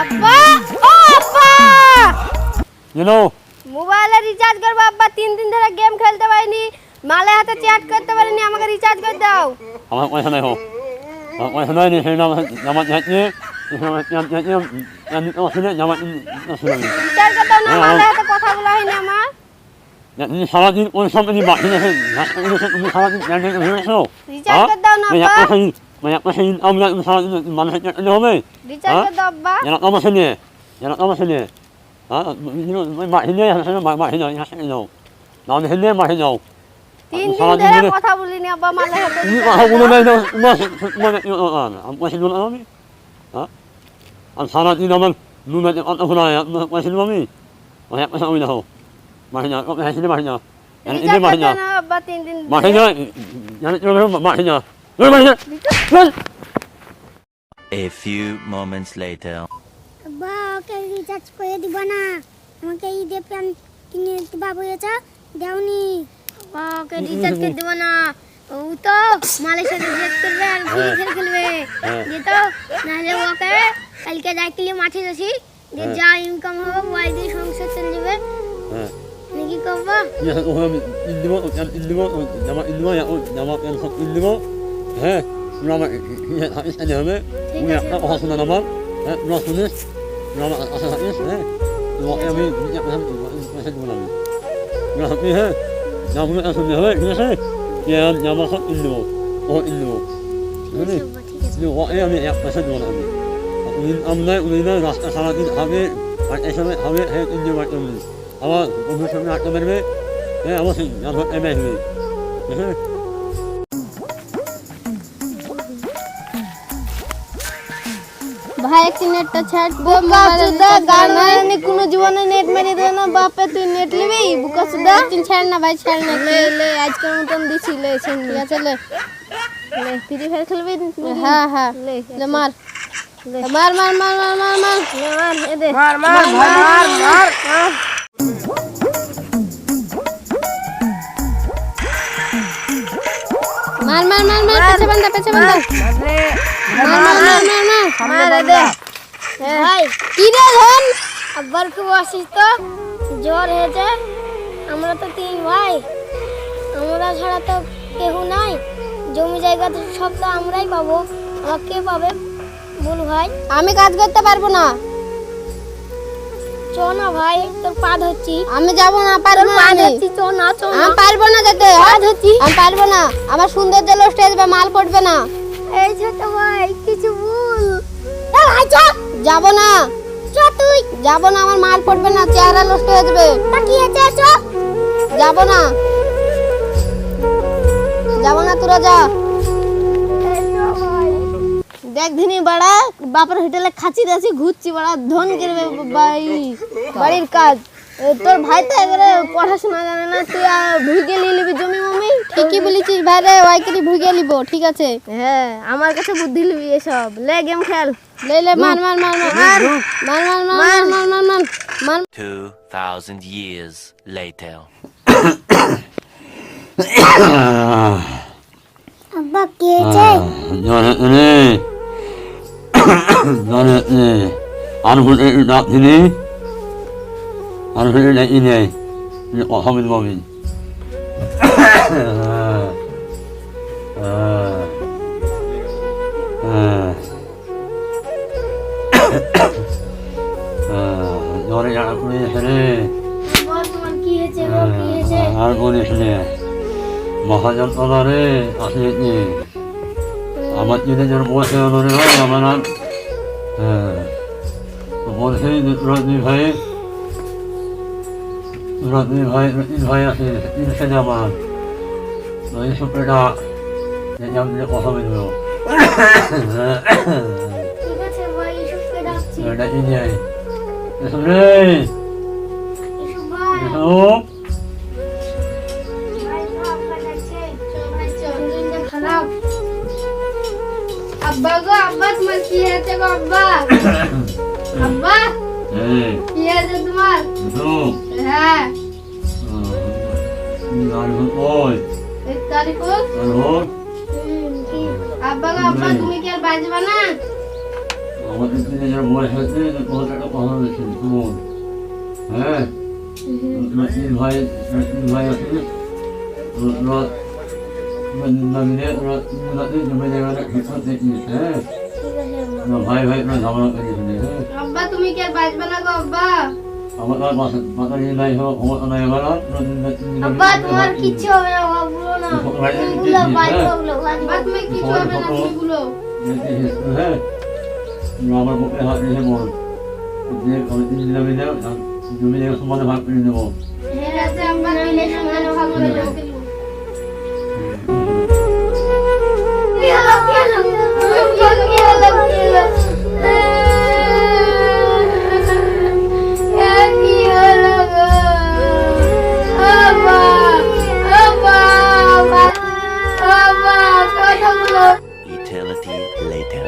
আব্বা ও আব্বা মোবাইলে রিচার্জ করবো আব্বা 3 দিন ধরে গেম খেলতে পারিনি মালে হাতে চ্যাট করতে পারিনি আমাকে রিচার্জ করে দাও আমার পয়সা নাই হোক আমার পয়সা নাই সেই নামাজ যাচ্ছে রিচার্জ করে দাও না মালে হাতে কথা বলা হয়নি আমার সারাদিন ওই সব তুমি বাকি তুমি সারাদিন রিচার্জ করে দাও না আব্বা আপনার সেই আমরা সারাদিন মানুষের চাকরি হবে রিচার্জ করে দাও আব্বা যেন আমার নিয়ে হ্যাঁ মাঠে নিয়ে মাঠে যাও নাহলে হেলে মাঠে যাও 3 দিন ধরে কথা বলিনি আব্বা মালে হাতে তুমি কথা বলে নাই পয়সা দেবো আমি হ্যাঁ আর সারাদিন আমার নুনে অত খোলা পয়সা দেবো আমি পয়সা আমি না হোক মাঠে যাও হেসে মাঠে যাও রিচার্জ করে দাও না আব্বা 3 দিন মাঠে যাও মাঠে যাও A few moments later. আব্বা ওকে রিচার্জ করে দিব না আমাকে ঈদে প্যান কিনে দিবা বলেছে দাওনি আব্বা ওকে রিচার্জ করে দিব না ও তো মালের সাথে জেদ করবে আর খেল খেলবে যে তো নাহলে ওকে কালকে যাইতে মাঠে যাচ্ছি যে যা ইনকাম হবে ওই দিয়ে সংসার চলে যাবে নাকি করবো হ্যাঁ আমার হবে তুমি একটা কথা শুনে আমার হ্যাঁ তোমার শুনিস আমার আশা থাকিস হ্যাঁ আমি পয়সা দেবো না আমি হ্যাঁ জামা শুনতে হবে ঠিক আছে জামা সব দেবো ও দেবো বুঝলি আমি এক পয়সা দেবো না আমি আমরা রাস্তা সারাদিন হবে আর এই সময় হবে হ্যাঁ ইন্ডিয়া মারতে হবে আবার বন্ধুর সামনে আটকে মারবে হ্যাঁ আমার সেই এমএ হবে হ্যাঁ ভাই একটু নেটটা ছাড় দে বুকাসুদা গানে কোনো জীবনে নেট মেরে দে না বাপে তুই নেট নিবি বুকাসুদা তুই ছাড় না ভাই ছাড় না লে আজকের মতন দিছি লে ঠিক আছে লে ফ্রি ফায়ার খেলবি হ্যাঁ হ্যাঁ লে মার মার মার মার মার মার মার মার এ দে মার মার মার মার মার মার মার মার পেছে বন্ধা মার মার মার মার মার দে ভাই কি রে ধন আব্বার খুব অসুস্থ জ্বর হয়েছে আমরা তো 3 ভাই আমরা ছাড়া তো কেউ নাই জমি জায়গা তো সব তো আমরাই পাবো আর কে পাবে বল ভাই আমি কাজ করতে পারবো না চো না ভাই তোর পা ধরছি আমি যাব না পারবো না আমি চো না আমি পারবো না যেতে পা ধরছি আমি পারবো না আমার সৌন্দর্য নষ্ট হয়ে যাবে মাল পড়বে না এই ছোট ভাই কিছু বল এ ভাই চো যাব না চো তুই যাব না আমার মাল পড়বে না চেহারা নষ্ট হয়ে যাবে তা কি আছে চো যাব না তোরা যা দেখ দিনি বড়া বাপের হোটেলে খাচ্ছি দাসি ঘুরছি বড়া ধন করবে ভাই বাড়ির কাজ তোর ভাই তো এবারে পড়াশোনা জানে না তুই ভুগে লিবি জমি মমি ঠিকই বলেছিস ভাই রে ওই করে ভুগে লিব ঠিক আছে হ্যাঁ আমার কাছে বুদ্ধি লিবি এসব লে গেম খেল লে মার মার মার মার মার মার মার মার মার মার মার মার 2000 years later. আব্বা কে আছে আনহুল ডাকছিলি আনহুল ডাকি নেই অহমিদ মমিন জ্বরে জানা করে এখানে আর বলিস নে মহাযন্ত্রণা রে আসলে আমার যদি যেন বসে ধরে হয় আমার হ্যাঁ বলছে রজনী ভাই ভাই আছে ইনসেন আমার ওই সবটা যে কথা বলবো ঠিক আছে ভাই ইসুকে ডাকছি এটা ইন্ডিয়ায় এসব রে ইসু ভাই এসব খারাপ আব্বা গো আব্বা তোমার কি হয়েছে গো আব্বা আব্বা কি হয়েছে তোমার হ্যাঁ ওই তারিখ আব্বা গো আব্বা তুমি কি আর বাজবা না? আমাদের নিজের বয়স হচ্ছে বহুত একটা কথা বলেছি শুনুন। হ্যাঁ তিন ভাই আছে ওরা মিলে ওরা জমি জায়গাটা ঠিকঠাক দেখি। হ্যাঁ ভাই ভাই ওরা ঝামেলা করেছিল। হ্যাঁ আব্বা তুমি কি আর বাজবা না গো আব্বা? আমার মাথা নিয়ে নাই হোক ক্ষমতা নাই আমার আব্বা তোমার কিচ্ছু হবে না বাবুলো না। গুলো বাইরে গুলো আব্বা তুমি কিচ্ছু হবে না তুমি গুলো। হ্যাঁ আমার মুখে হাত রেখে বল যে আমি জমি জায়গা সমানে ভাগ করে নেবো। ঠিক আছে আব্বা মিলে সমানে ভাগ করে দেবো। কি হলো কি হলো কি হলো কি হলো কি হলো গো আব্বা আব্বা আব্বা কতগুলো Eternity later.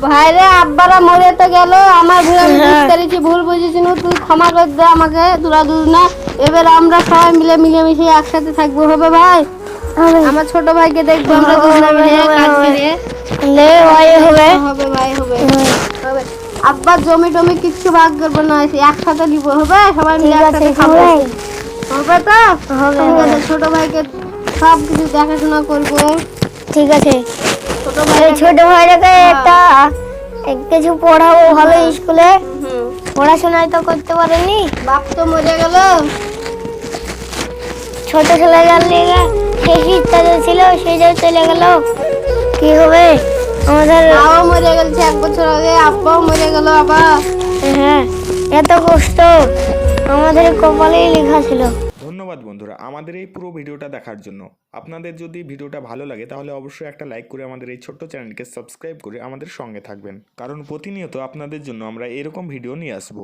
ভাইরে আব্বারা মরে তো গেল আমার ভুল আমি বুঝতে ভুল বুঝেছি তুই ক্ষমা করে দে আমাকে তোরা দুজ না এবার আমরা সবাই মিলে মিলেমিশে একসাথে থাকবো হবে ভাই আমার ছোট ভাইকে দেখবো আমরা দুজনে মিলে কাজ করে লে ভাই হবে হবে ভাই হবে হবে আব্বা জমি টমি কিচ্ছু ভাগ করবো না একসাথে নিব হবে সবাই মিলে একসাথে খাবো হবে তো হবে ছোট ভাইকে সব কিছু দেখাশোনা করবো ঠিক আছে ছোট ভাইটাকে একটা কিছু পড়াবো ভালো স্কুলে পড়াশোনায় তো করতে পারেনি বাপ তো মরে গেল ছোট ছেলে গেল শেষ ইচ্ছা ছিল সে যে চলে গেল কি হবে আমাদের মাও মরে গেছে 1 বছর আগে আব্বাও মরে গেল আবার হ্যাঁ এত কষ্ট আমাদের কপালেই লেখা ছিল। ধন্যবাদ বন্ধুরা আমাদের এই পুরো ভিডিওটা দেখার জন্য। আপনাদের যদি ভিডিওটা ভালো লাগে তাহলে অবশ্যই একটা লাইক করে আমাদের এই ছোট্ট চ্যানেলকে সাবস্ক্রাইব করে আমাদের সঙ্গে থাকবেন, কারণ প্রতিনিয়ত আপনাদের জন্য আমরা এরকম ভিডিও নিয়ে আসবো।